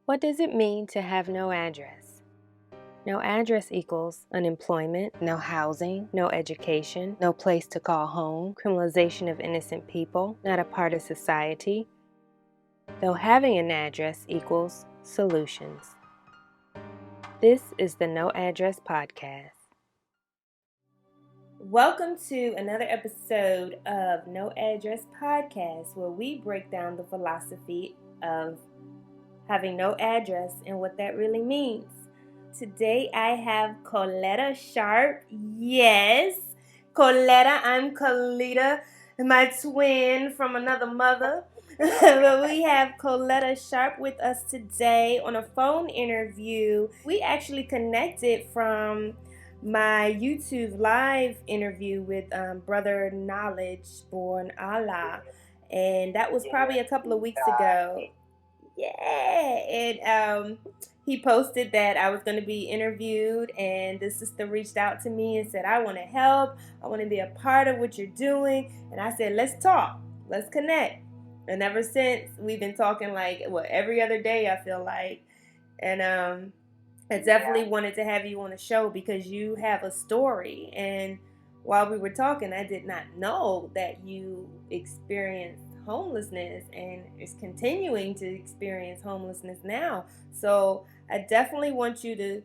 What does it mean to have no address? No address equals unemployment, no housing, no education, no place to call home, criminalization of innocent people, not a part of society, though having an address equals solutions. This is the No Address Podcast. Welcome to another episode of No Address Podcast, where we break down the philosophy of having no address and what that really means. Today I have Coletta Sharpe. Yes, Coletta. I'm Coletta, my twin from another mother. But we have Coletta Sharpe with us today on a phone interview. We actually connected from my YouTube live interview with Brother Knowledge Born Allah. And that was probably a couple of weeks ago. Yeah, and he posted that I was going to be interviewed, and the sister reached out to me and said, I want to help, I want to be a part of what you're doing. And I said, let's talk, let's connect. And ever since, we've been talking like every other day, I feel like. And I definitely wanted to have you on the show because you have a story. And while we were talking, I did not know that you experienced homelessness and is continuing to experience homelessness now. So I definitely want you to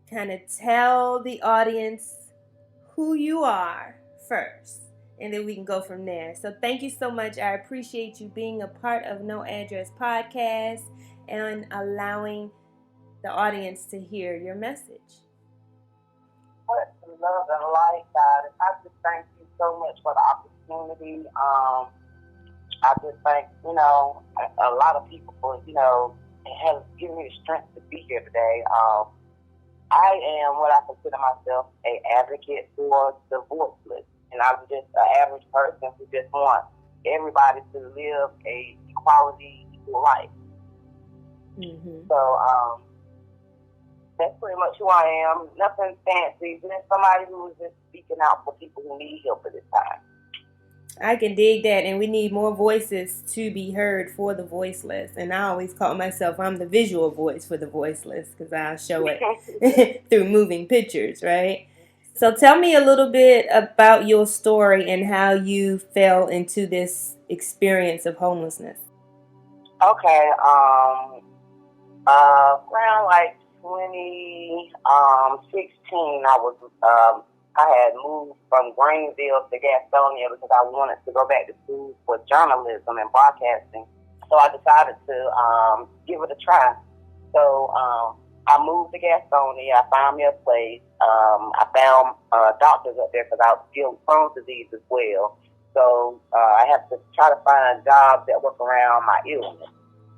kind of tell the audience who you are first, and then we can go from there. So thank you so much. I appreciate you being a part of No Address Podcast and allowing the audience to hear your message. What love and light, God. I just thank you so much for the opportunity. I just thank, a lot of people for, it has given me the strength to be here today. I am what I consider myself an advocate for the voiceless. And I'm just an average person who just wants everybody to live a equality, equal life. Mm-hmm. So, that's pretty much who I am. Nothing fancy. Just somebody who is just speaking out for people who need help at this time. I can dig that, and we need more voices to be heard for the voiceless. And I always call myself, I'm the visual voice for the voiceless because I'll show it through moving pictures, right? So tell me a little bit about your story and how you fell into this experience of homelessness. Okay, around like 2016, I had moved from Greenville to Gastonia because I wanted to go back to school for journalism and broadcasting. So I decided to give it a try. So I moved to Gastonia. I found me a place. I found doctors up there because I was dealing with Crohn's disease as well. So I have to try to find jobs that work around my illness.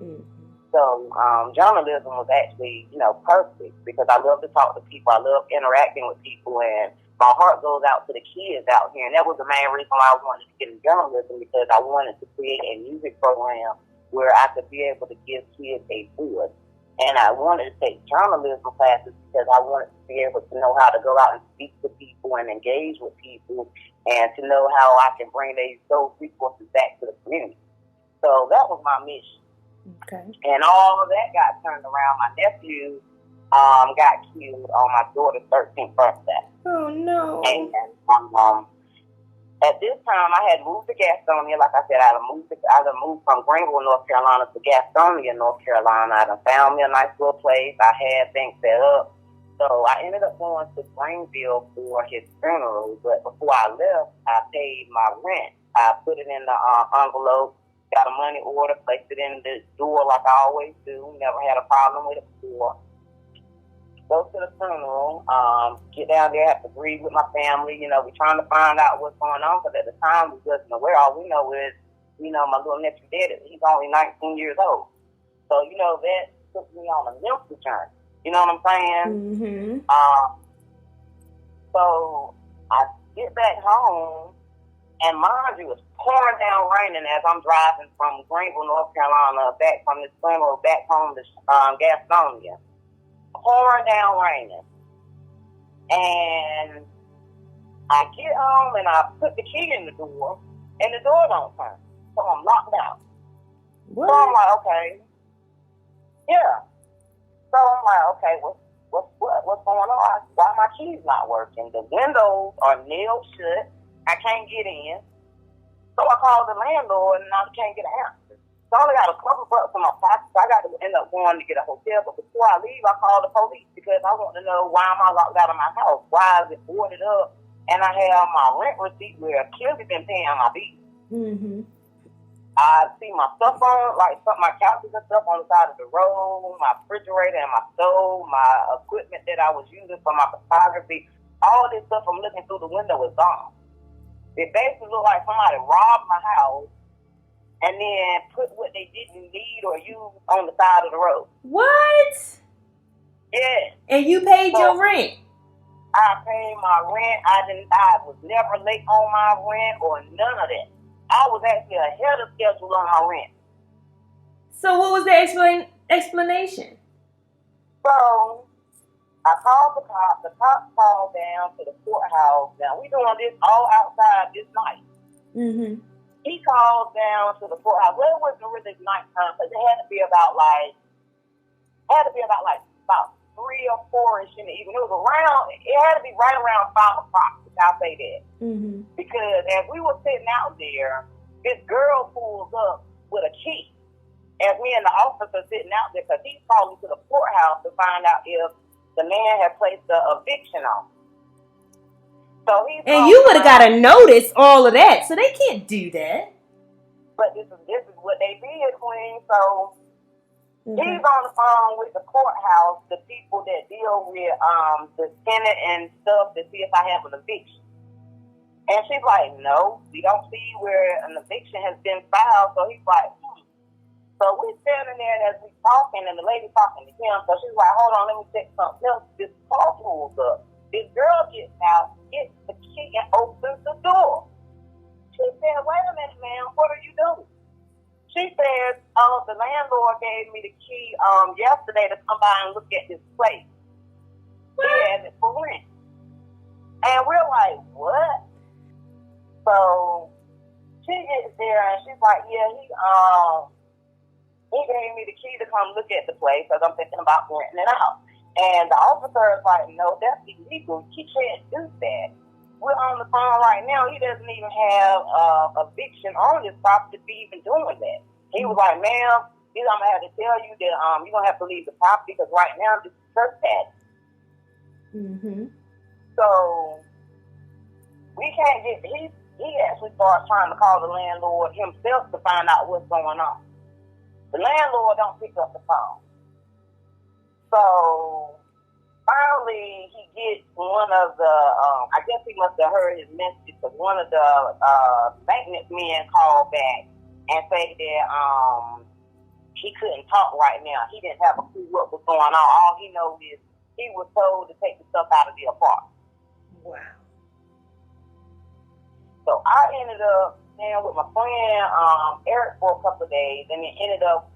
Mm. So journalism was actually, perfect because I love to talk to people. I love interacting with people, and my heart goes out to the kids out here. And that was the main reason why I wanted to get into journalism, because I wanted to create a music program where I could be able to give kids a voice. And I wanted to take journalism classes because I wanted to be able to know how to go out and speak to people and engage with people, and to know how I can bring those resources back to the community. So that was my mission. Okay. And all of that got turned around. My nephew got killed on my daughter's 13th birthday. Oh, no. And at this time, I had moved to Gastonia. Like I said, I had moved from Greenville, North Carolina to Gastonia, North Carolina. I done found me a nice little place. I had things set up. So I ended up going to Greenville for his funeral. But before I left, I paid my rent. I put it in the envelope. Got a money order, placed it in the door like I always do. Never had a problem with it before. Go to the funeral, get down there, have to grieve with my family. We're trying to find out what's going on, because at the time we wasn't aware. All we know is, my little nephew dead. He's only 19 years old. So, that took me on a mental journey. You know what I'm saying? Mm-hmm. So I get back home, and mind you, it's pouring down raining as I'm driving from Greenville, North Carolina, back from this funeral, back home to Gastonia. Pouring down raining. And I get home and I put the key in the door, and the door don't turn. So I'm locked out. What? So I'm like, okay. Yeah. So I'm like, okay, what's going on? Why my keys not working? The windows are nailed shut. I can't get in. So I called the landlord, and I can't get an answer. So I only got a couple bucks in my pocket, so I got to end up going to get a hotel. But before I leave, I called the police because I want to know why am I locked out of my house? Why is it boarded up? And I have my rent receipt where I've clearly been paying my bills. Mm-hmm. I see my stuff on, like my couches and stuff on the side of the road, my refrigerator and my stove, my equipment that I was using for my photography. All this stuff I'm looking through the window is gone. It basically looked like somebody robbed my house and then put what they didn't need or use on the side of the road. What? Yeah. And you paid your rent? I paid my rent. I was never late on my rent or none of that. I was actually ahead of schedule on my rent. So what was the explanation? So I called the cops. The cops called down to the courthouse. Now we doing this all outside this night. Mm-hmm. He called down to the courthouse. Well, it wasn't really nighttime, because it had to be about about 3 or 4ish in the evening. It had to be right around 5 o'clock, I'll say that. Mm-hmm. Because as we were sitting out there, this girl pulls up with a key. As me and the officer sitting out there, because he's calling to the courthouse to find out if the man had placed the eviction on. So and you would have got to notice all of that, so they can't do that. But this is what they did, Queen. So he's on the phone with the courthouse, the people that deal with the tenant and stuff, to see if I have an eviction. And she's like, no, we don't see where an eviction has been filed. So he's like, So we're standing there as we talking, and the lady talking to him. So she's like, hold on, let me check something else. This car pulls up. This girl gets out, gets the key, and opens the door. She said, wait a minute, ma'am, what are you doing? She says, the landlord gave me the key yesterday to come by and look at this place. He has it for rent. And we're like, what? So she gets there, and she's like, yeah, he gave me the key to come look at the place because I'm thinking about renting it out. And the officer is like, no, that's illegal. He can't do that. We're on the phone right now. He doesn't even have eviction on this property to be even doing that. He was like, ma'am, I'm going to have to tell you that you're going to have to leave the property because right now this is trespassing. Mm-hmm. So we can't get, he actually started trying to call the landlord himself to find out what's going on. The landlord don't pick up the phone. So finally, he gets one of the, I guess he must have heard his message because one of the maintenance men called back and say that he couldn't talk right now. He didn't have a clue what was going on. All he knows is he was told to take the stuff out of the apartment. Wow. So I ended up staying with my friend Eric for a couple of days, and then ended up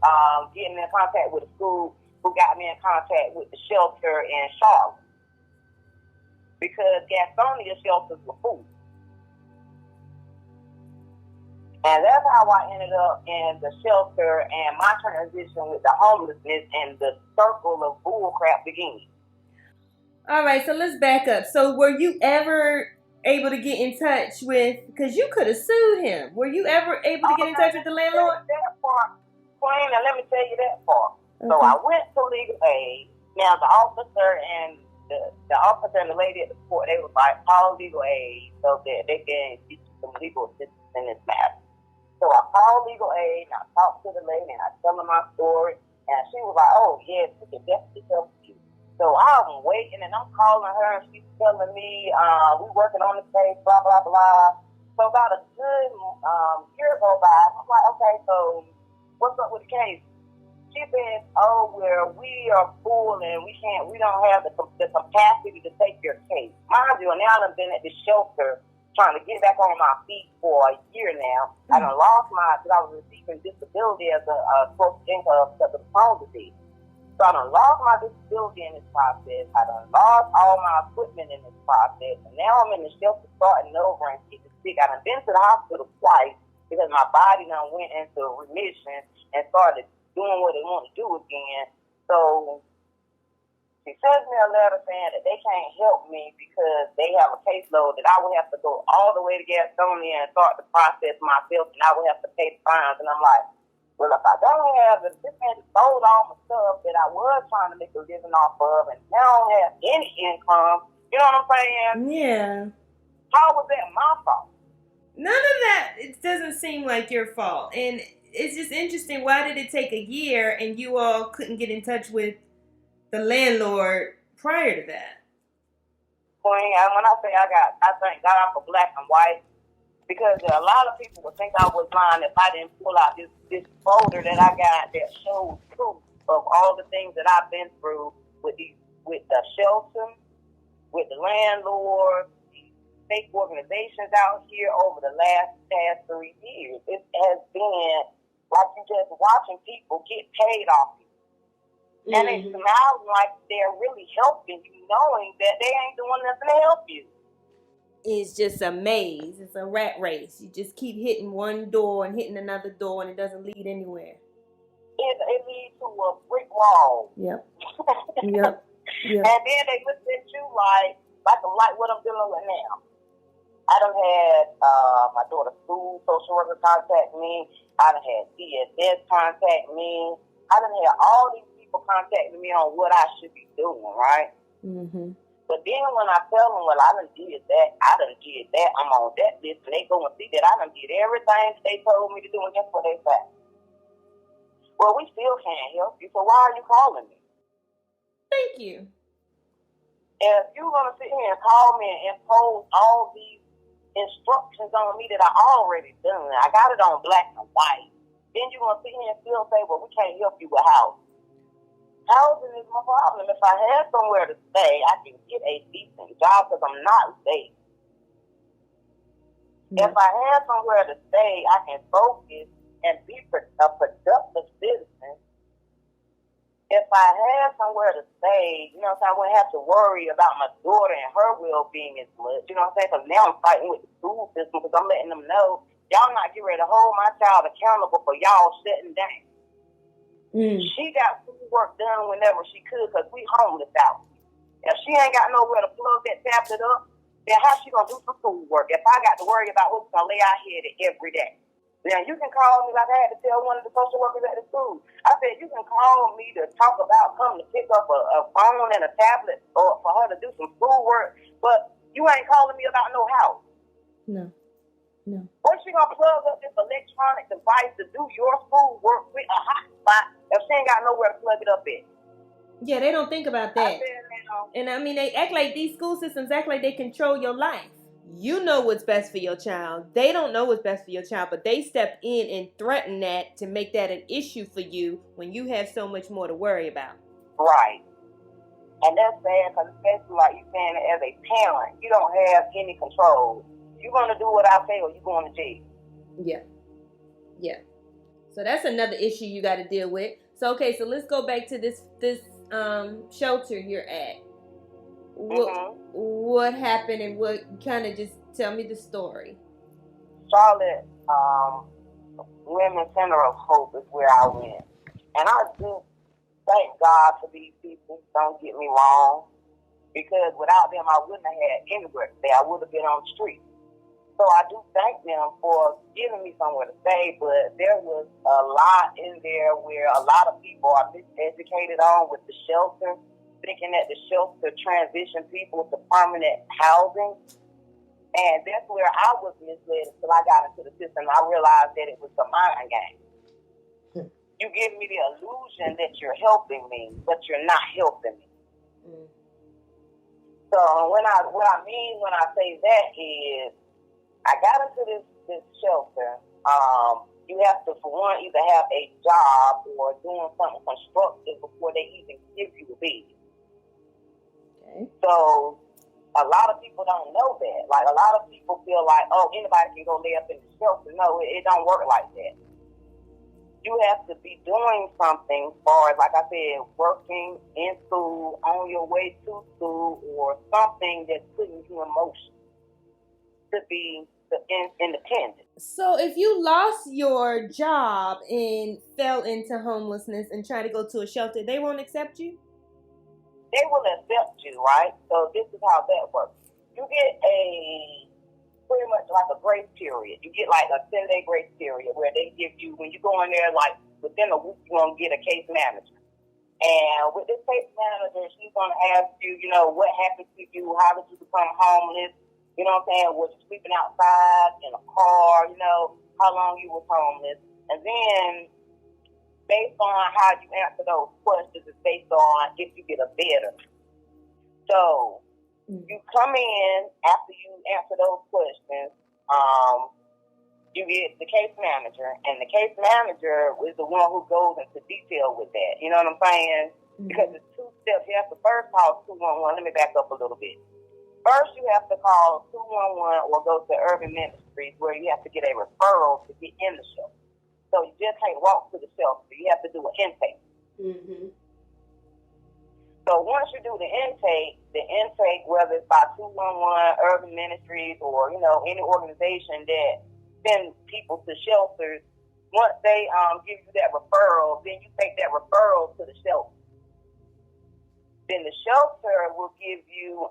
getting in contact with a school who got me in contact with the shelter in Charlotte, because Gastonia shelters were full. And that's how I ended up in the shelter, and my transition with the homelessness and the circle of bullcrap began. All right, so let's back up. So were you ever able to get in touch with, because you could have sued him, were you ever able to get in touch with the landlord? That part, Queen, and let me tell you that part. Okay. So I went to legal aid. Now the officer and the lady at the court, they was like, call legal aid so that they can get you some legal assistance in this matter. So I called legal aid, and I talked to the lady, and I told her my story, and she was like, oh yes, we can definitely help you. So I'm waiting, and I'm calling her, and she's telling me, we're working on the case, blah, blah, blah. So about a good year go by, I'm like, okay, so what's up with the case? She said, oh, well, we are full and we don't have the capacity to take your case. Mind you, now I've been at the shelter trying to get back on my feet for a year now. I done lost because I was receiving disability as a source of income because of the Crohn's disease. So I done lost my disability in this process. I done lost all my equipment in this process. And now I'm in the shelter starting over and getting sick. I done been to the hospital twice because my body done went into remission and started doing what it wanted to do again. So She sends me a letter saying that they can't help me because they have a caseload that I would have to go all the way to Gastonia and start the process myself, and I would have to pay the fines. And I'm like, well, if I don't have it, this man sold all my stuff that I was trying to make a living off of, and now I don't have any income. You know what I'm saying? Yeah. How was that my fault? None of that. It doesn't seem like your fault. And it's just interesting. Why did it take a year and you all couldn't get in touch with the landlord prior to that? Queen, and when I say I thank God for black and white, because a lot of people would think I was lying if I didn't pull out this folder that I got that shows proof of all the things that I've been through with the shelter, with the landlord, the state organizations out here over the past 3 years. It has been like you just watching people get paid off you. Mm-hmm. And it smells like they're really helping you, knowing that they ain't doing nothing to help you. It's just a maze. It's a rat race. You just keep hitting one door and hitting another door, and it doesn't lead anywhere. It leads to a brick wall. Yep. Yep. And then they look at you like what I'm dealing with now. I done had my daughter's school social worker contact me. I done had DSS contact me. I done had all these people contacting me on what I should be doing, right? Mm-hmm. But then when I tell them, well, I done did that, I'm on that list, and they go and see that I done did everything they told me to do, and guess what they say? Well, we still can't help you, so why are you calling me? Thank you. If you're going to sit here and call me and impose all these instructions on me that I already done, I got it on black and white, then you're going to sit here and still say, well, we can't help you with housing. Housing is my problem. If I have somewhere to stay, I can get a decent job because I'm not late. Mm-hmm. If I have somewhere to stay, I can focus and be a productive citizen. If I have somewhere to stay, you know what I'm saying, I wouldn't have to worry about my daughter and her well-being as much. You know what I'm saying? Because now I'm fighting with the school system because I'm letting them know y'all not getting ready to hold my child accountable for y'all shutting down. Mm. She got schoolwork done whenever she could because we homeless out. If she ain't got nowhere to plug that tablet up, then how she gonna do some schoolwork if I got to worry about what's gonna lay out here every day? Now you can call me like I had to tell one of the social workers at the school. I said you can call me to talk about coming to pick up a phone and a tablet or for her to do some schoolwork, but you ain't calling me about no house. No. Where's she gonna plug up this electronic device to do your schoolwork with a hotspot if she ain't got nowhere to plug it up in? Yeah, they don't think about that. And I mean, they act like these school systems act like they control your life. You know what's best for your child. They don't know what's best for your child, but they step in and threaten that to make that an issue for you when you have so much more to worry about. Right. And that's bad because especially like you saying as a parent, you don't have any control. You're going to do what I say or you're going to jail. Yeah. So that's another issue you got to deal with. So, okay, so let's go back to this shelter you're at. What happened and what kind of just tell me the story. Charlotte Women's Center of Hope is where I went. And I do thank God for these people, don't get me wrong, because without them I wouldn't have had anywhere to stay. I would have been on the street. So I do thank them for giving me somewhere to stay, but there was a lot in there where a lot of people are miseducated on with the shelter, thinking that the shelter transition people to permanent housing. And that's where I was misled until I got into the system. I realized that it was a mind game. You give me the illusion that you're helping me, but you're not helping me. So what I mean when I say that is, I got into this shelter. You have to, for one, either have a job or doing something constructive before they even give you a bed. Okay. So a lot of people don't know that. Like a lot of people feel like, oh, anybody can go lay up in the shelter. No, it don't work like that. You have to be doing something as far as, like I said, working in school, on your way to school, or something that's putting you in motion to be independent. So if you lost your job and fell into homelessness and try to go to a shelter, they won't accept you? they will accept you, right? So this is how that works. You get pretty much like a grace period. You get like a 10-day grace period where they give you, when you go in there, like within a week, you're going to get a case manager. And with this case manager, she's going to ask you, what happened to you? How did you become homeless? You know what I'm saying? Was you sleeping outside in a car? How long you was homeless? And then based on how you answer those questions is based on if you get a better. So you come in after you answer those questions, you get the case manager, and the case manager is the one who goes into detail with that. You know what I'm saying? Because it's 2 steps. You have to first call 211. Let me back up a little bit. First, you have to call 211 or go to Urban Ministries where you have to get a referral to get in the shelter. So you just can't walk to the shelter. You have to do an intake. Mm-hmm. So once you do the intake, whether it's by 211, Urban Ministries, or, any organization that sends people to shelters, once they give you that referral, then you take that referral to the shelter. Then the shelter will give you,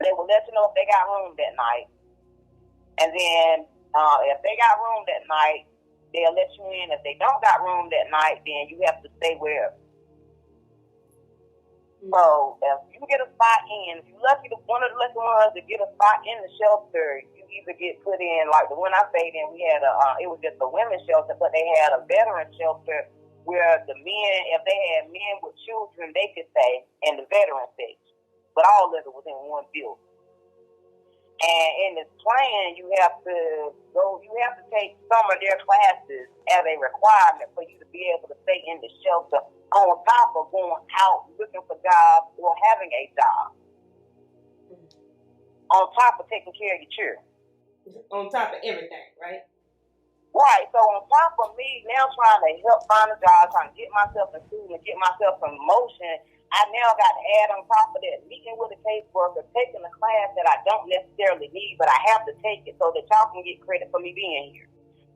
they will let you know if they got room that night. And then if they got room that night, they'll let you in. If they don't got room that night, then you have to stay wherever. So if you get a spot in, if you're lucky, one of the lucky ones to get a spot in the shelter, you either get put in, like the one I stayed in, we had it was just a women's shelter, but they had a veteran shelter where the men, if they had men with children, they could stay in the veteran section. But all of it was in one building. And in this plan, you have to take some of their classes as a requirement for you to be able to stay in the shelter on top of going out looking for jobs or having a job. On top of taking care of your children. On top of everything, right? Right. So on top of me now trying to help find a job, trying to get myself in school and get myself in motion, I now got to add on top of that meeting with a caseworker, taking a class that I don't necessarily need, but I have to take it so that y'all can get credit for me being here.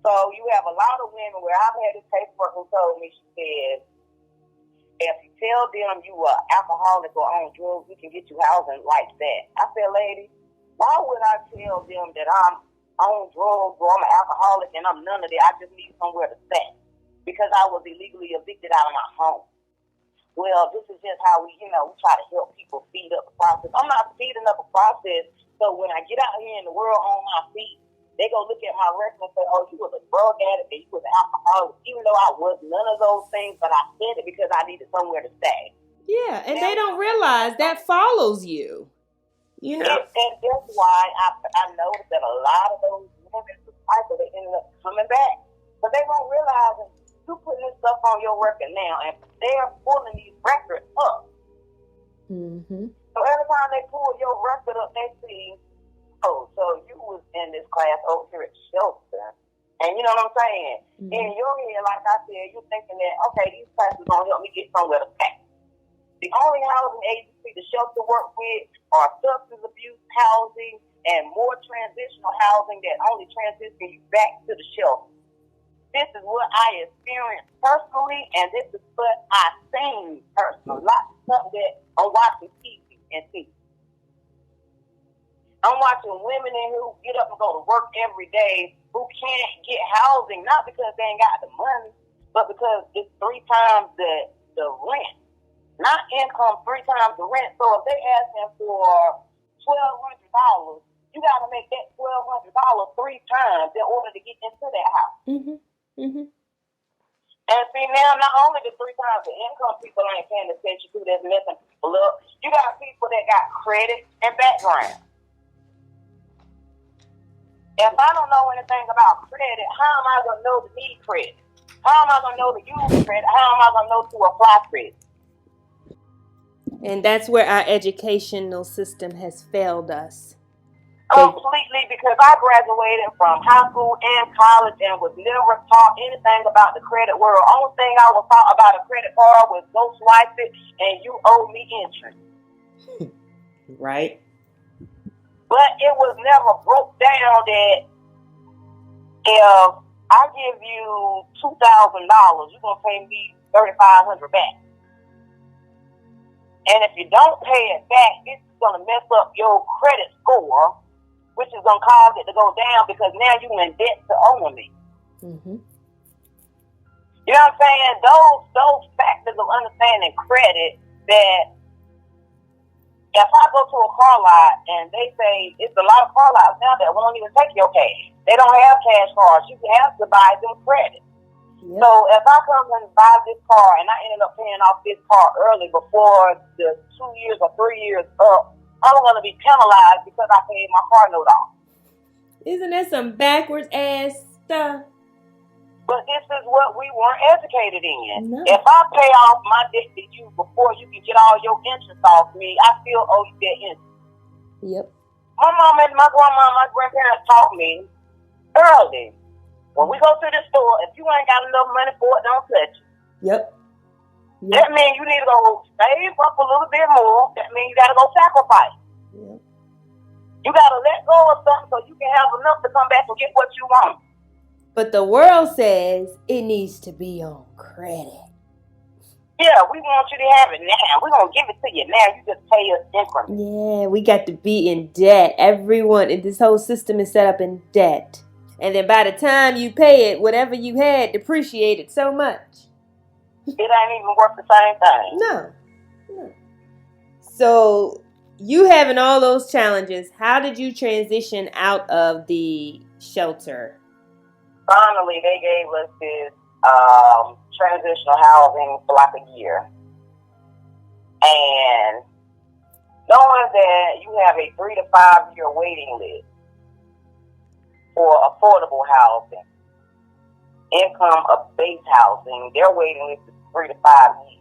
So you have a lot of women where I've had this caseworker who told me, she said, if you tell them you are alcoholic or on drugs, we can get you housing like that. I said, lady, why would I tell them that I'm on drugs or I'm an alcoholic and I'm none of that? I just need somewhere to stay because I was illegally evicted out of my home. Well, this is just how we try to help people speed up the process. I'm not speeding up a process, so when I get out here in the world on my feet, they go look at my record and say, oh, you was a drug addict and you was an alcoholic, even though I was none of those things, but I said it because I needed somewhere to stay. Yeah, and they don't realize that follows you. And that's why I noticed that a lot of those women, they ended up coming back. But they won't realize that you putting this stuff on your record now, and they're pulling these records up. Mm-hmm. So every time they pull your record up, they see, oh, so you was in this class over here at shelter. And you know what I'm saying? Mm-hmm. In your head, like I said, you're thinking that, okay, these classes going to help me get somewhere to stay. The only housing agency the shelter work with are substance abuse housing and more transitional housing that only transition you back to the shelter. This is what I experienced personally, and this is what I've seen personally. Not something that I'm watching TV and see. I'm watching women who get up and go to work every day who can't get housing, not because they ain't got the money, but because it's 3 times the rent. Not income, 3 times the rent. So if they ask them for $1,200, you got to make that $1,200 3 times in order to get into that house. Mm-hmm. Mm-hmm. And see, now not only the 3 times the income people ain't paying attention to that's messing people up, you got people that got credit and background. If I don't know anything about credit, how am I going to know to need credit? How am I going to know to use credit? How am I going to know to apply credit? And that's where our educational system has failed us. Completely, because I graduated from high school and college and was never taught anything about the credit world. Only thing I was taught about a credit card was go swipe it and you owe me interest. Right. But it was never broke down that if I give you $2,000, you're going to pay me $3,500 back. And if you don't pay it back, this is going to mess up your credit score, which is going to cause it to go down because now you're in debt to owner me. Mm-hmm. You know what I'm saying? Those factors of understanding credit, that if I go to a car lot and they say it's a lot of car lots now that won't even take your cash. They don't have cash cards. You have to buy them credit. Yep. So if I come and buy this car and I ended up paying off this car early before the 2 years or 3 years up, I'm going to be penalized because I paid my car note off. Isn't that some backwards ass stuff? But this is what we weren't educated in. No. If I pay off my debt to you before you can get all your interest off me, I still owe you that interest. Yep. My mom and my grandma, my grandparents taught me early. When we go to the store, if you ain't got enough money for it, don't touch it. Yep. That means you need to go save up a little bit more. That means you got to go sacrifice. Yep. You got to let go of something so you can have enough to come back and get what you want. But the world says it needs to be on credit. Yeah, we want you to have it now. We're going to give it to you now. You just pay us increments. Yeah, we got to be in debt. Everyone, this whole system is set up in debt. And then by the time you pay it, whatever you had depreciated so much. It ain't even worth the same thing. No. So you having all those challenges, how did you transition out of the shelter? Finally, they gave us this transitional housing for like a year. And knowing that you have a 3 to 5 year waiting list for affordable housing, income-based housing, their waiting list is 3 to 5 years.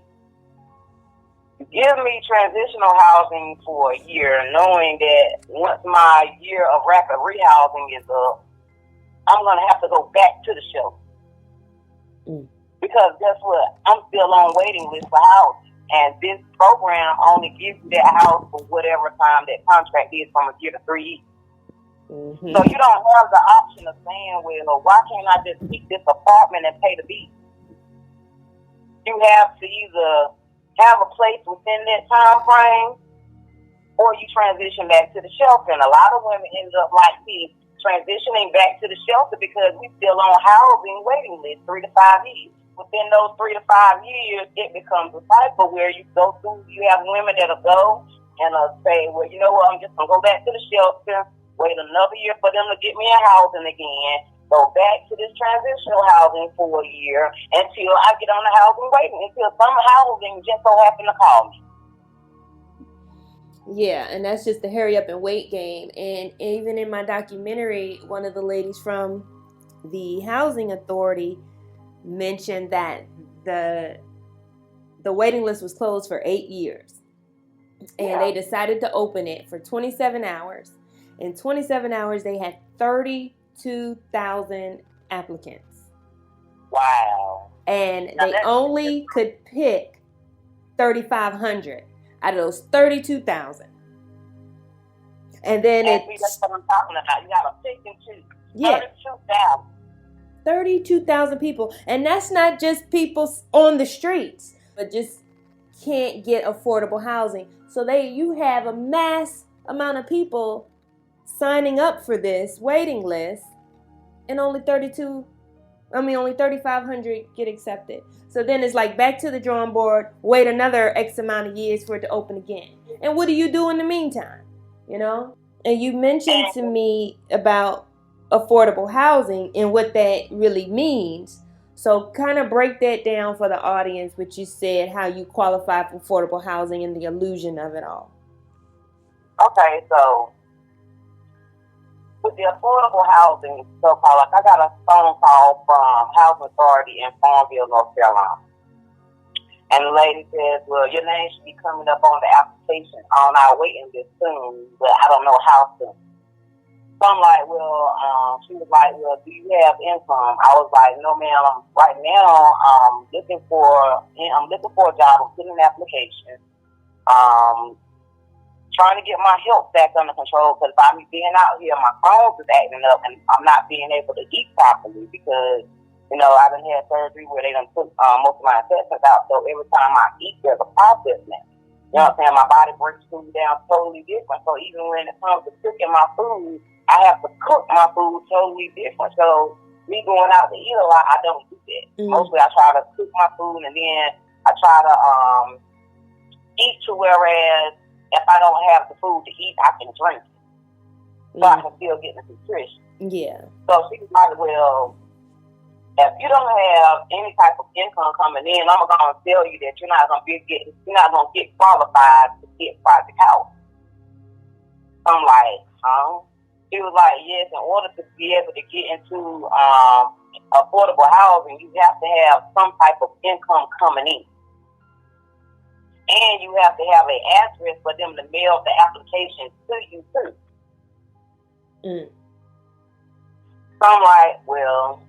You give me transitional housing for a year, knowing that once my year of rapid rehousing is up, I'm going to have to go back to the shelter. Because guess what? I'm still on waiting list for housing. And this program only gives you that house for whatever time that contract is, from a year to 3 years. Mm-hmm. So you don't have the option of saying, well, why can't I just keep this apartment and pay the bill? You have to either have a place within that time frame or you transition back to the shelter. And a lot of women end up like me, transitioning back to the shelter because we still on housing waiting list 3 to 5 years. Within those 3 to 5 years, it becomes a cycle where you go through, you have women that'll go and say, well, you know what, I'm just going to go back to the shelter, wait another year for them to get me a housing again, go back to this transitional housing for a year until I get on the housing waiting, until some housing just so happen to call me. Yeah, and that's just the hurry up and wait game. And even in my documentary, one of the ladies from the housing authority mentioned that the waiting list was closed for 8 years. And they decided to open it for 27 hours. In 27 hours, they had 32,000 applicants. Wow. And they only could pick 3,500 out of those 32,000. And then that's what I'm talking about. You got to pick and choose. Yeah. 32,000. 32,000 people. And that's not just people on the streets, but just can't get affordable housing. So you have a mass amount of people signing up for this waiting list, and only 3,500 get accepted. So then it's like back to the drawing board, wait another X amount of years for it to open again. And what do you do in the meantime? You know? And you mentioned to me about affordable housing and what that really means. So kind of break that down for the audience, what you said, how you qualify for affordable housing and the illusion of it all. Okay, so with the affordable housing, so-called, like I got a phone call from Housing Authority in Farmville, North Carolina. And the lady says, well, your name should be coming up on the application on our waiting list soon, but I don't know how soon. So I'm like, she was like, well, do you have income? I was like, no, ma'am. Right now, I'm looking for a job. I'm putting an application. Trying to get my health back under control because by me being out here, my Crohn's is acting up and I'm not being able to eat properly because, I done had surgery where they done took most of my intestines out. So every time I eat, there's a process now. You know what I'm saying? My body breaks food down totally different. So even when it comes to cooking my food, I have to cook my food totally different. So me going out to eat a lot, I don't do that. Mostly I try to cook my food, and then I try to eat to whereas if I don't have the food to eat, I can drink it. So I can still get the nutrition. Yeah. So she was like, well, if you don't have any type of income coming in, I'm gonna tell you that you're not gonna get qualified to get private housing. I'm like, huh? She was like, yes, in order to be able to get into affordable housing, you have to have some type of income coming in. And you have to have an address for them to mail the application to you too. So I'm like, well,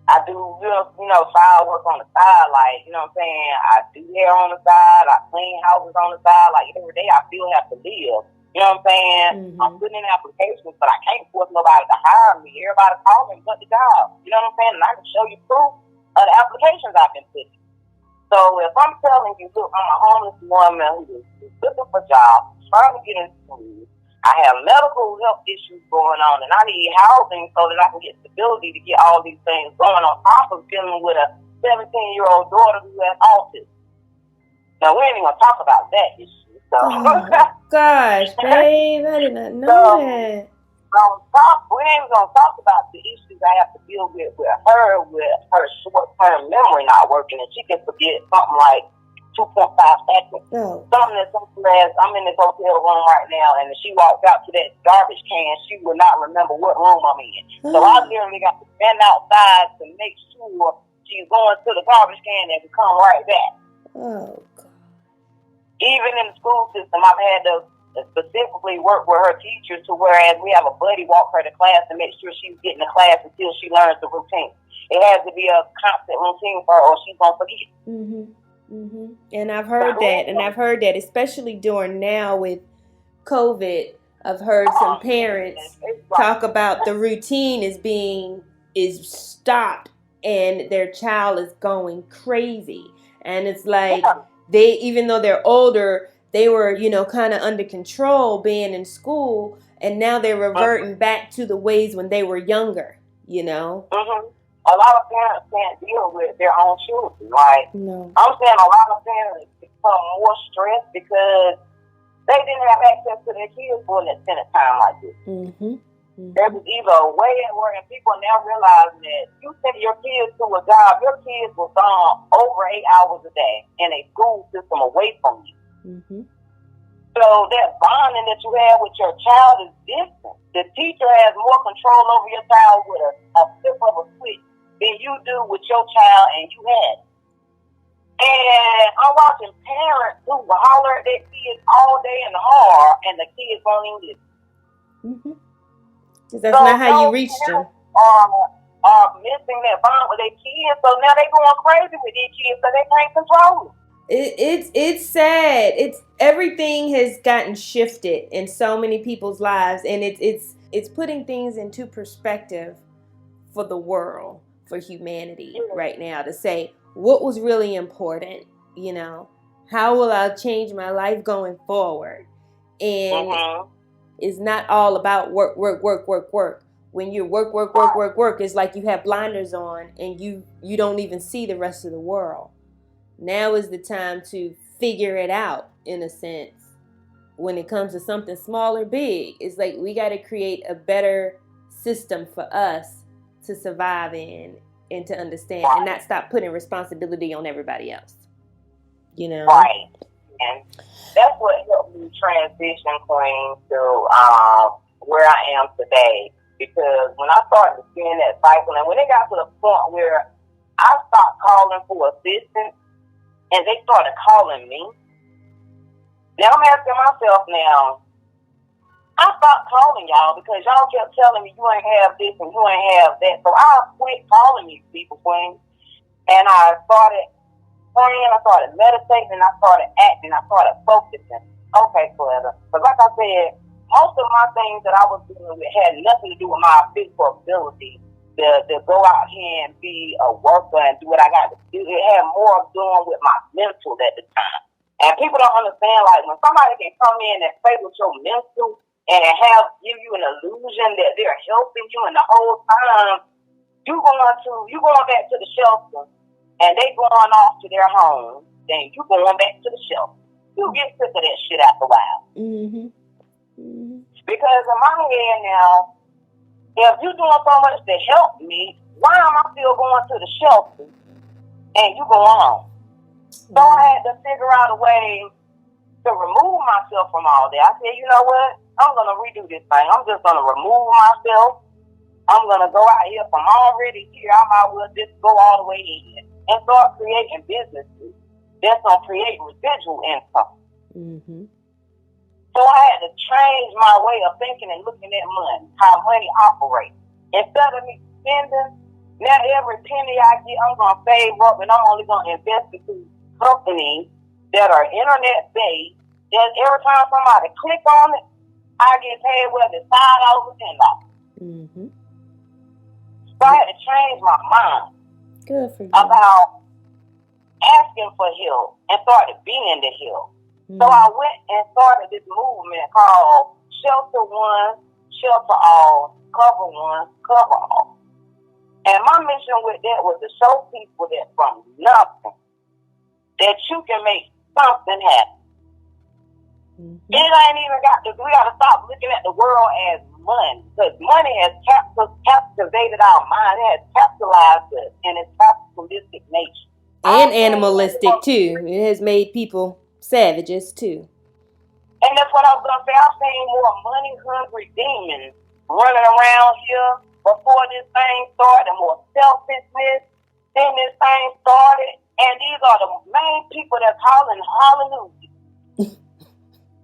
I do, side work on the side, like, you know what I'm saying? I do hair on the side, I clean houses on the side, like every day I still have to live. You know what I'm saying? I'm putting in applications, but I can't force nobody to hire me. Everybody calling me, but the job. You know what I'm saying? And I can show you proof of the applications I've been putting. So if I'm telling you, look, I'm a homeless woman who's looking for jobs, trying to get into school, I have medical health issues going on, and I need housing so that I can get stability to get all these things going on top of dealing with a 17-year-old daughter who has autism. Now, we ain't even going to talk about that issue. So. Oh, gosh, babe, I did not know that. We ain't going to talk about the issues I have to deal with her short-term memory not working, and she can forget something like 2.5 seconds. Oh. Something as simple as I'm in this hotel room right now, and if she walks out to that garbage can, she will not remember what room I'm in. So I literally got to stand outside to make sure she's going to the garbage can and come right back. Oh, God. Even in the school system, I've had to specifically work with her teachers to whereas we have a buddy walk her to class to make sure she's getting to class until she learns the routine. It has to be a constant routine for her or she's going to forget. And I've heard that, especially during now with COVID, I've heard some parents talk about the routine is stopped and their child is going crazy. And it's like they, even though they're older, they were, kind of under control being in school, and now they're reverting back to the ways when they were younger, A lot of parents can't deal with their own children. Like, I'm saying a lot of parents become more stressed because they didn't have access to their kids for an extended time like this. There was either a way where people now realize that you send your kids to a job, your kids will gone over 8 hours a day in a school system away from you. So that bonding that you have with your child is different. The teacher has more control over your child with a flip of a switch than you do with your child, and you had it. And I'm watching parents who holler at their kids all day and hard, and the kids won't even listen. That's not how you reach them. Are missing that bond with their kids, so now they going crazy with their kids, so they can't control them. It's sad. Everything has gotten shifted in so many people's lives, and it's putting things into perspective for the world, for humanity right now, to say what was really important. How will I change my life going forward? And it's not all about work. When you work, it's like you have blinders on and you don't even see the rest of the world. Now is the time to figure it out, in a sense. When it comes to something small or big, it's like we got to create a better system for us to survive in and to understand, and not stop putting responsibility on everybody else. Right. And that's what helped me transition, Queen, to where I am today. Because when I started to see that cycle, and when it got to the point where I stopped calling for assistance, and they started calling me. Now I'm asking myself now, I stopped calling y'all because y'all kept telling me you ain't have this and you ain't have that. So I quit calling these people, Queen. And I started praying, I started meditating, and I started acting, I started focusing. Okay, Coletta. But like I said, most of my things that I was dealing with had nothing to do with my physical ability to go out here and be a worker and do what I got to do. It had more of doing with my mental at the time. And people don't understand, like, when somebody can come in and play with your mental and give you an illusion that they're helping you, and the whole time you going back to the shelter and they going off to their home, then you going back to the shelter. You get sick of that shit after a while. Mm-hmm. Mm-hmm. Because in my head now, if you doing so much to help me, why am I still going to the shelter and you go on? So I had to figure out a way to remove myself from all that. I said, you know what? I'm going to redo this thing. I'm just going to remove myself. I'm going to go out here from already here. I might as well just go all the way in and start creating businesses that's going to create residual income. Mm-hmm. So I had to change my way of thinking and looking at money, how money operates. Instead of me spending, now every penny I get, I'm going to save up, and I'm only going to invest into companies that are internet-based, that every time somebody click on it, I get paid whether it's $5 or $10. Mm-hmm. So I had to change my mind. Good for you. About asking for help and started being the help. Mm-hmm. So I went and started this movement called Shelter One, Shelter All, Cover One, Cover All. And my mission with that was to show people that from nothing, that you can make something happen. Mm-hmm. It ain't even we got to stop looking at the world as money, because money has captivated our mind. It has capitalized us in its capitalistic nature. And animalistic, too. It has made people savages, too. And that's what I was going to say. I've seen more money-hungry demons running around here before this thing started, more selfishness than this thing started. And these are the main people that's calling hallelujah.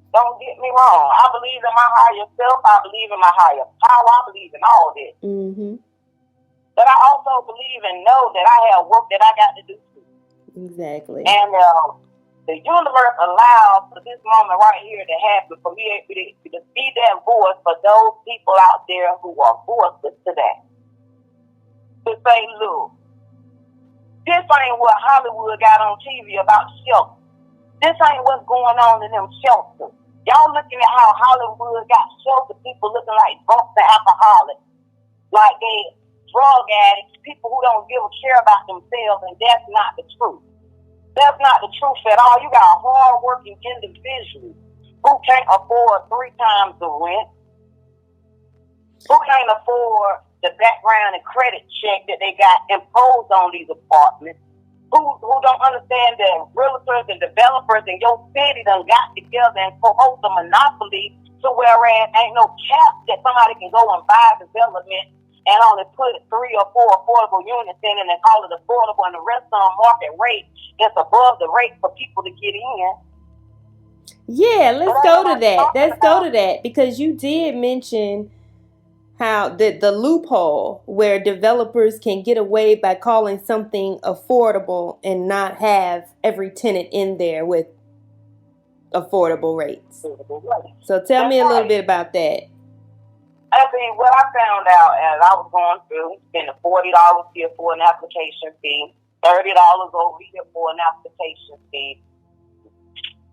Don't get me wrong. I believe in my higher self. I believe in my higher power. I believe in all this. Mm-hmm. But I also believe and know that I have work that I got to do too. Exactly. And the universe allows for this moment right here to happen for me to be that voice for those people out there who are voiceless today. To say, look, this ain't what Hollywood got on TV about shelter. This ain't what's going on in them shelters. Y'all looking at how Hollywood got shelter people looking like drunks and alcoholics, like they drug addicts, people who don't give a care about themselves, and that's not the truth. That's not the truth at all. You got hard-working individuals who can't afford 3 times the rent, who can't afford the background and credit check that they got imposed on these apartments, who don't understand that realtors and developers in your city done got together and co-host a monopoly to whereas ain't no cap that somebody can go and buy development and only put 3 or 4 affordable units in and then call it affordable, and the rest on market rate is above the rate for people to get in. Yeah, let's go to that. Let's go to that, because you did mention how the loophole where developers can get away by calling something affordable and not have every tenant in there with affordable rates. So tell me a little bit about that. I mean, what I found out as I was going through, spending $40 here for an application fee, $30 over here for an application fee,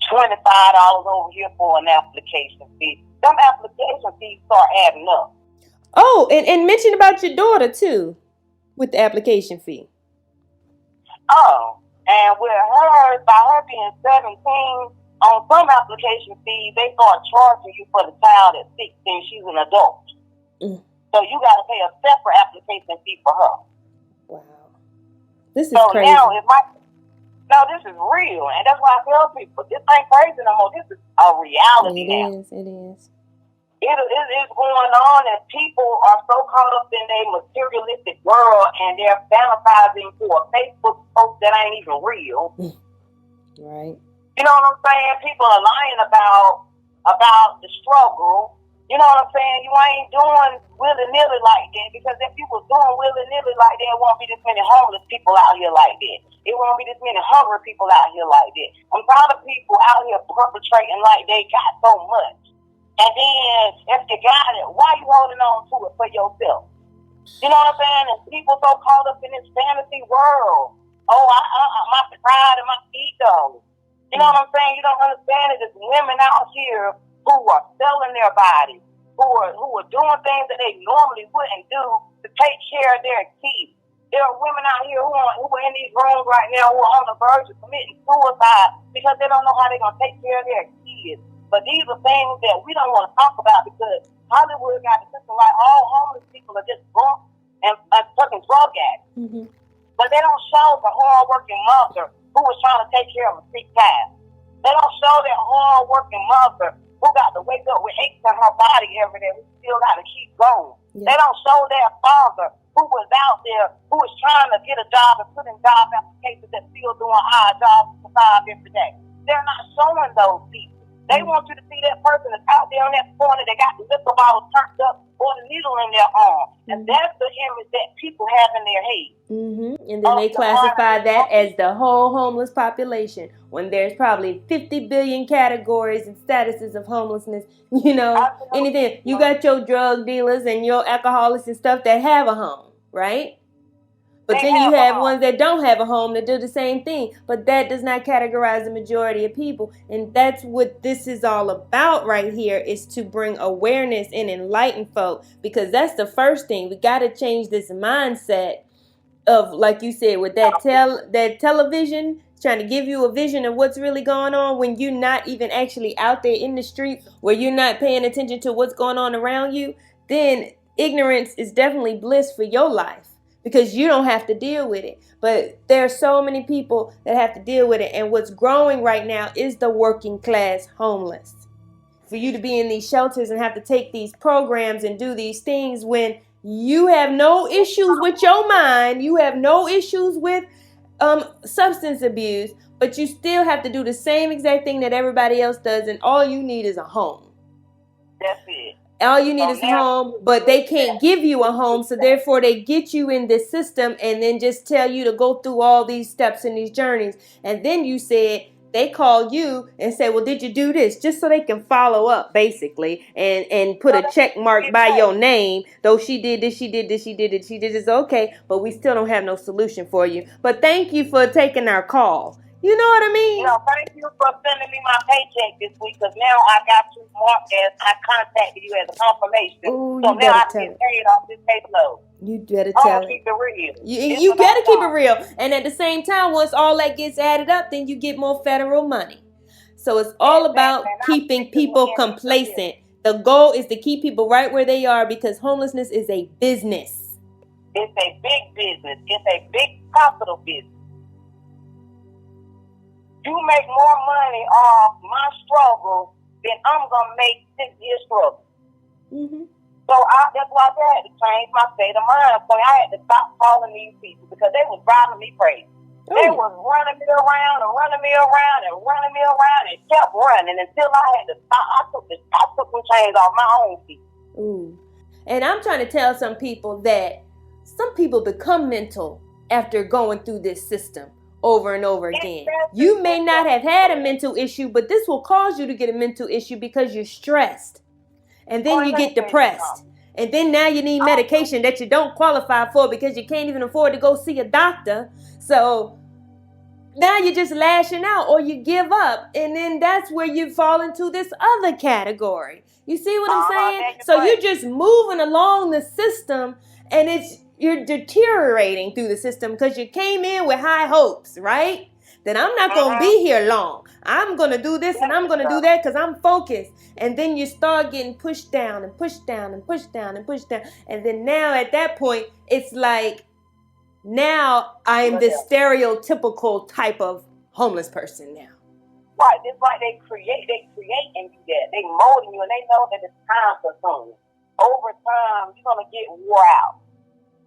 $25 over here for an application fee. Some application fees start adding up. Oh, and mention about your daughter, too, with the application fee. Oh, and with her, by her being 17, on some application fees, they start charging you for the child at 16. She's an adult. Mm. So you got to pay a separate application fee for her. Wow. This is crazy. Now, this is real, and that's why I tell people, this ain't crazy no more. This is a reality now. It is. It is going on, and people are so caught up in a materialistic world, and they're fantasizing for a Facebook post that ain't even real. Right. You know what I'm saying? People are lying about the struggle. You know what I'm saying? You ain't doing willy-nilly like that, because if you was doing willy-nilly like that, it won't be this many homeless people out here like that. It won't be this many hungry people out here like that. I'm tired of people out here perpetrating like they got so much. And then, if you got it, why you holding on to it for yourself? You know what I'm saying? And people so caught up in this fantasy world. Oh, my pride and my ego. You know what I'm saying? You don't understand it. There's women out here who are selling their bodies, who are doing things that they normally wouldn't do to take care of their kids. There are women out here who are in these rooms right now who are on the verge of committing suicide because they don't know how they're going to take care of their kids. But these are things that we don't want to talk about because Hollywood got the system like all homeless people are just drunk and fucking drug addicts. Mm-hmm. But they don't show the hard-working mother who was trying to take care of a sick child. They don't show that hard-working mother who got to wake up with aches in her body every day who still got to keep going. Yeah. They don't show their father who was out there, who was trying to get a job and put in job applications that still doing hard jobs to survive every day. They're not showing those people. They want you to see that person that's out there on that corner that got the liquor bottle turned up or the needle in their arm. And that's the image that people have in their head. Mm-hmm. And then they classify that as the whole homeless population when there's probably 50 billion categories and statuses of homelessness. You know, anything. You got your drug dealers and your alcoholics and stuff that have a home, right? But then you have ones that don't have a home that do the same thing. But that does not categorize the majority of people. And that's what this is all about right here, is to bring awareness and enlighten folk. Because that's the first thing. We got to change this mindset of, like you said, with that television trying to give you a vision of what's really going on when you're not even actually out there in the street, where you're not paying attention to what's going on around you. Then ignorance is definitely bliss for your life, because you don't have to deal with it. But there are so many people that have to deal with it. And what's growing right now is the working class homeless. For you to be in these shelters and have to take these programs and do these things when you have no issues with your mind, you have no issues with substance abuse, but you still have to do the same exact thing that everybody else does, and all you need is a home. That's it. All you need is a home, but they can't give you a home, so therefore they get you in this system and then just tell you to go through all these steps and these journeys. And then you said they call you and say, well, did you do this? Just so they can follow up, basically, and put a check mark by your name. Though she did this, she did this, she did it, she did this. Okay, but we still don't have no solution for you. But thank you for taking our call. You know what I mean? You know, thank you for sending me my paycheck this week, because now I got you marked as I contacted you as a confirmation. Ooh, so now I can get paid off this caseload. You better tell it. Keep it real. You gotta keep it real. And at the same time, once all that gets added up, then you get more federal money. So it's all about keeping people complacent. The goal is to keep people right where they are, because homelessness is a business. It's a big business. It's a big profitable business. You make more money off my struggle than I'm going to make 6 years struggle. Mm-hmm. So that's why I had to change my state of mind. So I had to stop calling these people, because they was driving me crazy. Ooh. They was running me around and running me around and running me around and kept running until I had to stop. I took some chains off my own feet. Ooh. And I'm trying to tell some people that some people become mental after going through this system over and over again. You may not have had a mental issue, but this will cause you to get a mental issue because you're stressed. And then you get depressed. And then now you need medication that you don't qualify for because you can't even afford to go see a doctor. So now you're just lashing out, or you give up. And then that's where you fall into this other category. You see what I'm saying? So you're just moving along the system, and you're deteriorating through the system because you came in with high hopes, right? That I'm not going to be here long. I'm going to do this and I'm going to do that because I'm focused. And then you start getting pushed down and pushed down and pushed down and pushed down. And then now at that point, it's like, now I'm the stereotypical type of homeless person now. Right. It's like they create in you that. They molding you, and they know that it's time consuming. Over time, you're going to get wore out.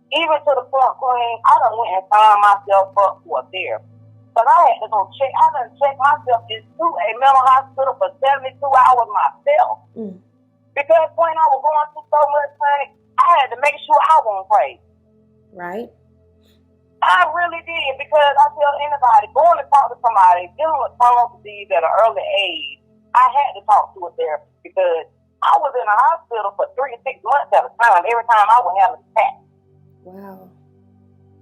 Even to the point, Queen, I done went and signed myself up for a therapy. But I had to go check. I done checked myself into a mental hospital for 72 hours myself. Mm. Because when I was going through so much pain, I had to make sure I wasn't crazy. Right. I really did, because I tell anybody, going to talk to somebody dealing with Crohn's disease at an early age, I had to talk to a therapist, because I was in a hospital for 3 to 6 months at a time, every time I would have an attack. Wow.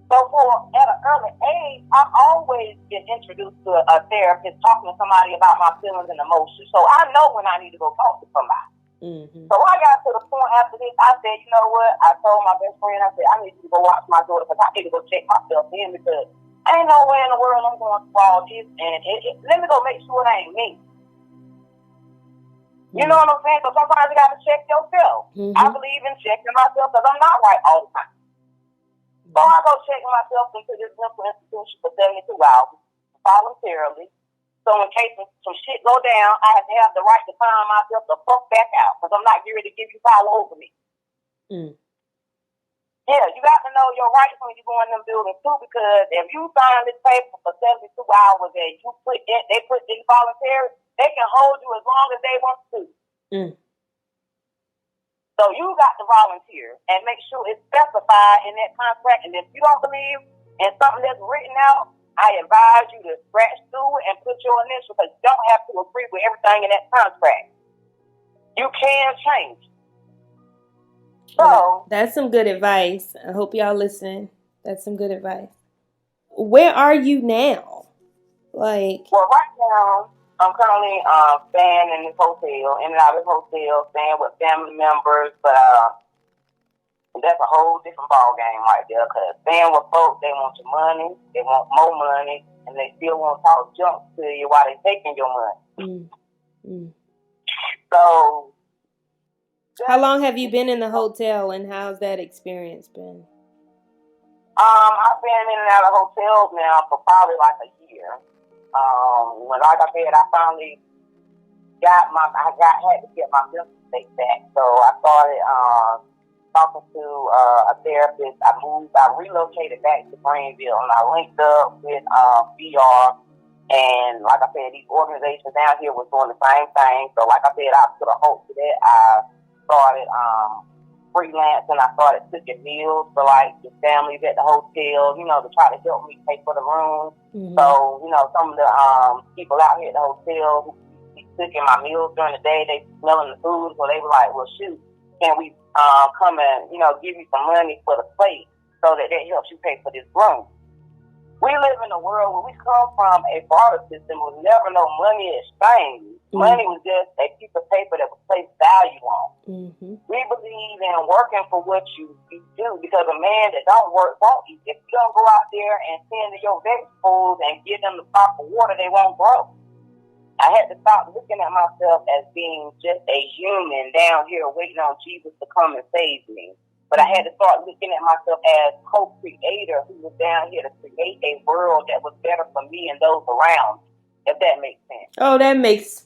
So at an early age, I've always been introduced to a therapist talking to somebody about my feelings and emotions. So I know when I need to go talk to somebody. Mm-hmm. So I got to the point after this, I said, you know what? I told my best friend, I said, I need to go watch my daughter because I need to go check myself in because ain't no way in the world I'm going through all this. And let me go make sure it ain't me. You know what I'm saying? So sometimes you got to check yourself. Mm-hmm. I believe in checking myself because I'm not right all the time. So I go check myself into this mental institution for 72 hours voluntarily. So in case some shit go down, I have to have the right to find myself to fuck back out because I'm not getting ready to give you power over me. Mm. Yeah, you got to know your rights when you go in them buildings too, because if you sign this paper for 72 hours and they put in voluntary, they can hold you as long as they want to. Mm. So you got to volunteer and make sure it's specified in that contract. And if you don't believe in something that's written out, I advise you to scratch through it and put your initial, because you don't have to agree with everything in that contract. You can change. So that's some good advice. I hope y'all listen. That's some good advice. Where are you now? Well, right now, I'm currently staying in this hotel, in and out of this hotel, staying with family members, but that's a whole different ball game right there, because staying with folks, they want your money, they want more money, and they still want to talk junk to you while they're taking your money. So, how long have you been in the hotel, and how's that experience been? I've been in and out of hotels now for probably like a year. Like I said, I finally had to get my mental state back. So I started talking to a therapist. I relocated back to Greenville, and I linked up with VR. And like I said, these organizations down here was doing the same thing. So like I said, I put a hope to that. I started freelance, and I started cooking meals for like the families at the hotel, to try to help me pay for the room. Mm-hmm. So, some of the people out here at the hotel who be cooking my meals during the day, they smelling the food, so they were like, well, shoot, can we come and, give you some money for the plate so that helps you pay for this room? We live in a world where we come from a barter system with never no money exchange. Mm-hmm. Money was just a piece of paper that was placed value on. Mm-hmm. We believe in working for what you do, because a man that don't work won't eat. If you don't go out there and tend to your vegetables and give them the proper water, they won't grow. I had to stop looking at myself as being just a human down here waiting on Jesus to come and save me. But I had to start looking at myself as co-creator who was down here to create a world that was better for me and those around, if that makes sense. Oh, that makes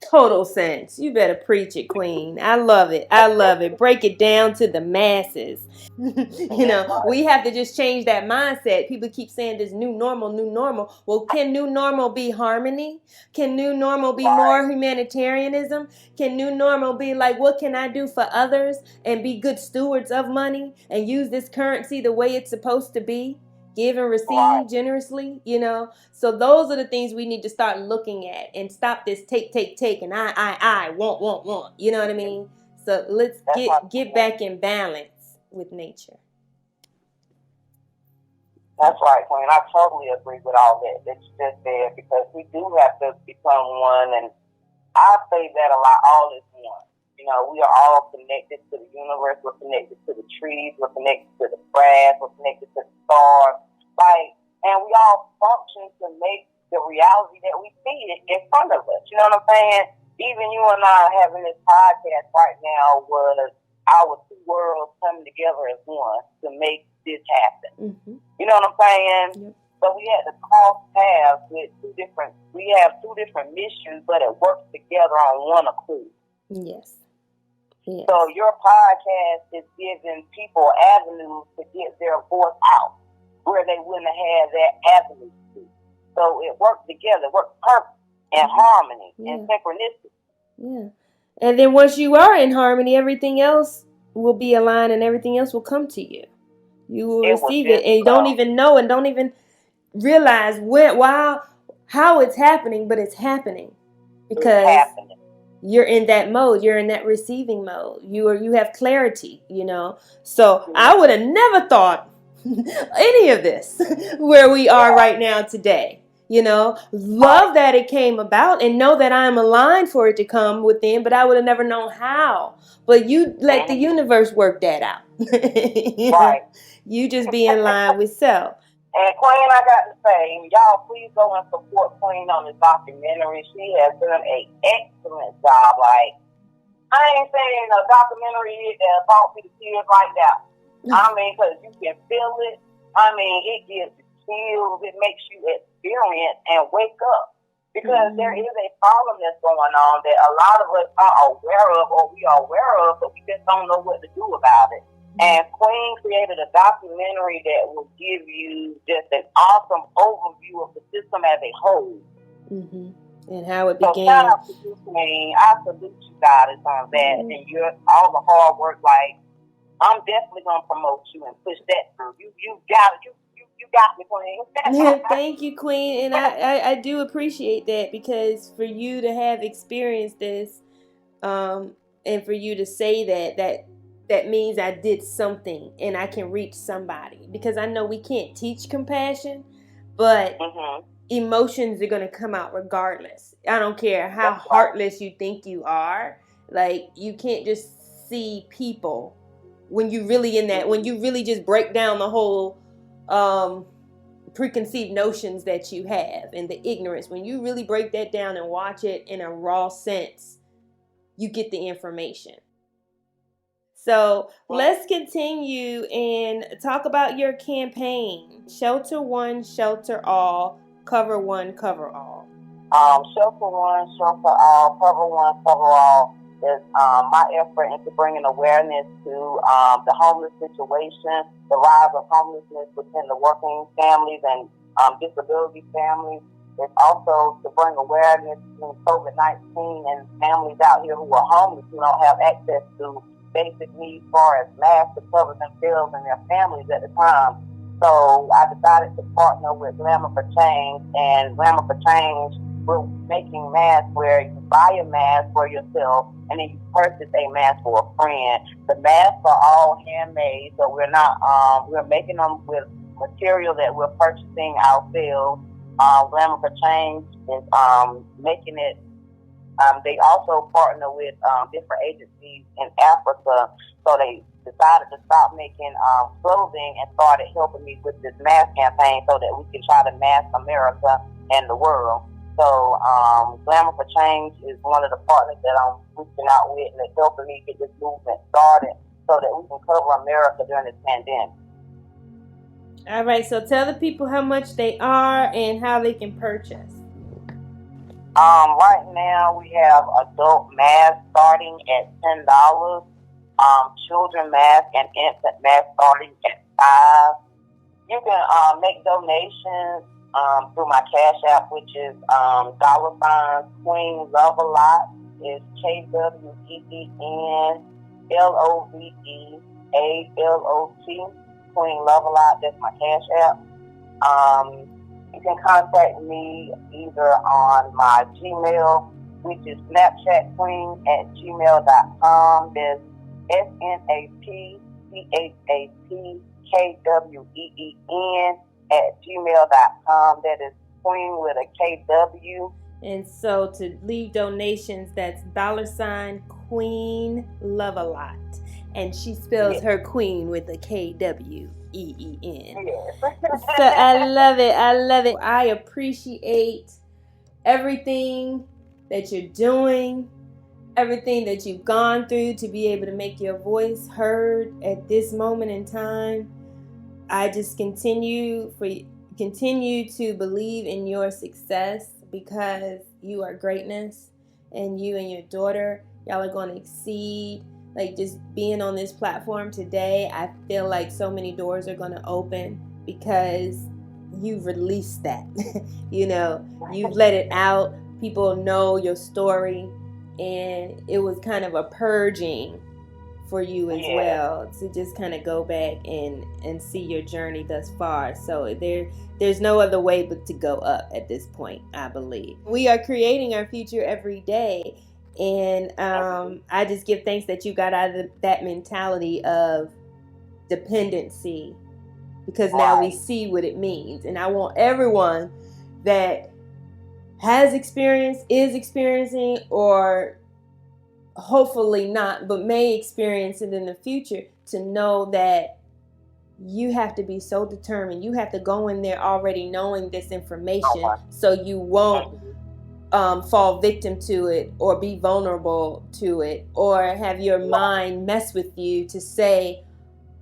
total sense. You better preach it, Queen. I love it. I love it. Break it down to the masses. We have to just change that mindset. People keep saying this new normal, new normal. Well, can new normal be harmony? Can new normal be more humanitarianism? Can new normal be like, what can I do for others and be good stewards of money and use this currency the way it's supposed to be? Give and receive generously, So those are the things we need to start looking at and stop this take, and I, want. You know what I mean? So let's get back in balance with nature. That's right, Queen. I totally agree with all that you just said, because we do have to become one, and I say that a lot, all is one. We are all connected to the universe. We're connected to the trees. We're connected to the grass. We're connected to the stars. And we all function to make the reality that we see in front of us. You know what I'm saying? Even you and I having this podcast right now was our two worlds coming together as one to make this happen. Mm-hmm. You know what I'm saying? Yep. But we had to cross paths with two different missions, but it works together on one accord. Yes. So your podcast is giving people avenues to get their voice out where they wouldn't have had that avenue to. So it works together, works perfect, and harmony and synchronicity. Yeah. And then once you are in harmony, everything else will be aligned and everything else will come to you. You will receive it, and you don't even know and don't even realize how it's happening, but it's happening because you're in that mode. You're in that receiving mode. You have clarity, So I would have never thought any of this where we are right now today. Love that it came about and know that I'm aligned for it to come within, but I would have never known how. But you let the universe work that out. Right. You just be in line with self. And Queen, I got to say, y'all please go and support Queen on this documentary. She has done an excellent job. Like, I ain't saying a documentary that brought me to tears like that. I mean, because you can feel it. I mean, it gives you chills. It makes you experience and wake up. Because there is a problem that's going on that a lot of us are aware of, or we are aware of, but we just don't know what to do about it. And Queen created a documentary that will give you just an awesome overview of the system as a whole. And how it began. So shout out to you, Queen. I salute you guys on that. And all the hard work. Like, I'm definitely gonna promote you and push that through. You got it. You got me, Queen. Thank you, Queen. And I do appreciate that, because for you to have experienced this, and for you to say that means I did something and I can reach somebody. Because I know we can't teach compassion, but emotions are going to come out regardless. I don't care how heartless you think you are. Like, you can't just see people when you really when you really just break down the whole preconceived notions that you have and the ignorance. When you really break that down and watch it in a raw sense, you get the information. So let's continue and talk about your campaign. Shelter One, Shelter All, Cover One, Cover All. Shelter One, Shelter All, Cover One, Cover All is my effort into bringing awareness to the homeless situation, the rise of homelessness within the working families and disability families. It's also to bring awareness to COVID-19 and families out here who are homeless, who don't have access to basic needs as far as masks to cover themselves and their families at the time. So I decided to partner with Glamour for Change, and Glamour for Change, we're making masks where you buy a mask for yourself and then you purchase a mask for a friend. The masks are all handmade, so we're not, we're making them with material that we're purchasing ourselves. Glamour for Change is making it. They also partner with different agencies in Africa, so they decided to stop making clothing and started helping me with this mask campaign so that we can try to mask America and the world. So Glamour for Change is one of the partners that I'm reaching out with, and it's helping me get this movement started so that we can cover America during this pandemic. All right, so tell the people how much they are and how they can purchase. Right now we have adult masks starting at $10, children masks and infant masks starting at $5. You can make donations through my Cash App, which is $Queen Love a Lot. Is KWEENLOVEALOT. Queen Love a Lot. That's my Cash App. You can contact me either on my Gmail, which is snapchatqueen@gmail.com. There's snapchatkween@gmail.com. That is Queen with a KW. And so to leave donations, that's $Queen Love a Lot. And she spells her queen with a KWEEN. Yes. So I love it. I love it. I appreciate everything that you're doing, everything that you've gone through to be able to make your voice heard at this moment in time. I just continue to believe in your success, because you are greatness, and you and your daughter, y'all are going to exceed. Like, just being on this platform today, I feel like so many doors are going to open because you've released that. You've let it out. People know your story, and it was kind of a purging for you as well, to just kind of go back and see your journey thus far. So there's no other way but to go up at this point, I believe. We are creating our future every day. And I just give thanks that you got out of that mentality of dependency, because now we see what it means. And I want everyone that has experience, is experiencing, or hopefully not, but may experience it in the future, to know that you have to be so determined. You have to go in there already knowing this information, so you won't fall victim to it or be vulnerable to it, or have your mind mess with you to say,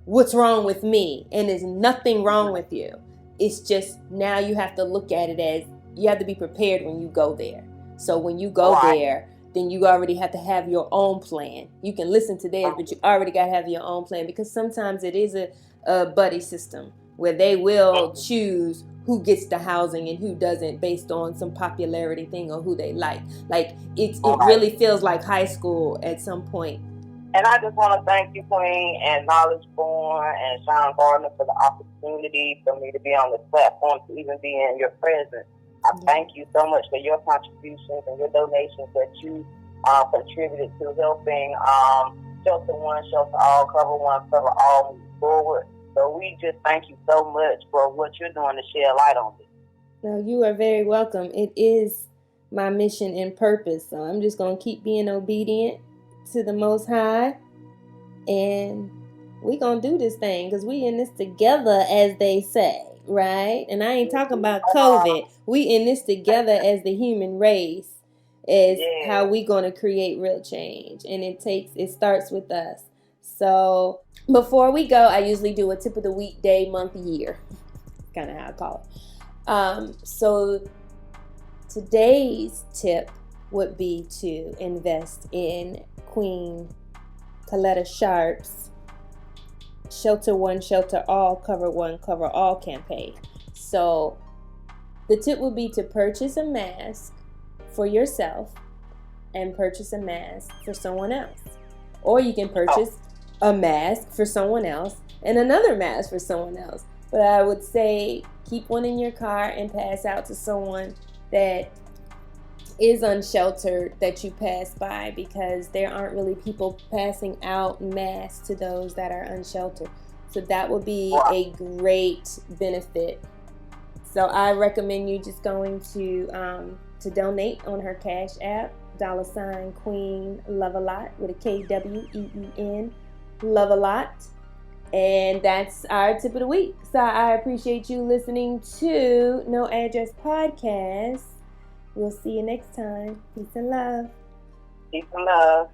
what's wrong with me? And there's nothing wrong with you. It's just now you have to look at it as you have to be prepared when you go there. So when you go there, then you already have to have your own plan. You can listen to theirs, but you already got to have your own plan, because sometimes it is a buddy system where they will choose who gets the housing and who doesn't based on some popularity thing or who they like. Like it really feels like high school at some point. And I just want to thank you, Queen, and Knowledge Born and Sean Gardner for the opportunity for me to be on this platform, to even be in your presence. I thank you so much for your contributions and your donations that you contributed to helping Shelter One, Shelter All, Cover One, Cover All move forward. So we just thank you so much for what you're doing to shed light on this. No, you are very welcome. It is my mission and purpose. So I'm just going to keep being obedient to the Most High, and we going to do this thing, because we in this together, as they say, right? And I ain't talking about COVID. We in this together as the human race, is how we going to create real change. And it starts with us. So before we go, I usually do a tip of the week, day, month, year. Kind of how I call it. So today's tip would be to invest in Queen Coletta Sharpe's Shelter One, Shelter All, Cover One, Cover All campaign. So the tip would be to purchase a mask for yourself and purchase a mask for someone else. Or you can purchase a mask for someone else and another mask for someone else. But I would say keep one in your car and pass out to someone that is unsheltered that you pass by, because there aren't really people passing out masks to those that are unsheltered. So that would be a great benefit. So I recommend you just going to donate on her Cash App, $Queen Love a Lot with a KWEEN, Love a Lot. And that's our tip of the week. So I appreciate you listening to No Address Podcast. We'll see you next time. Peace and love. Peace and love.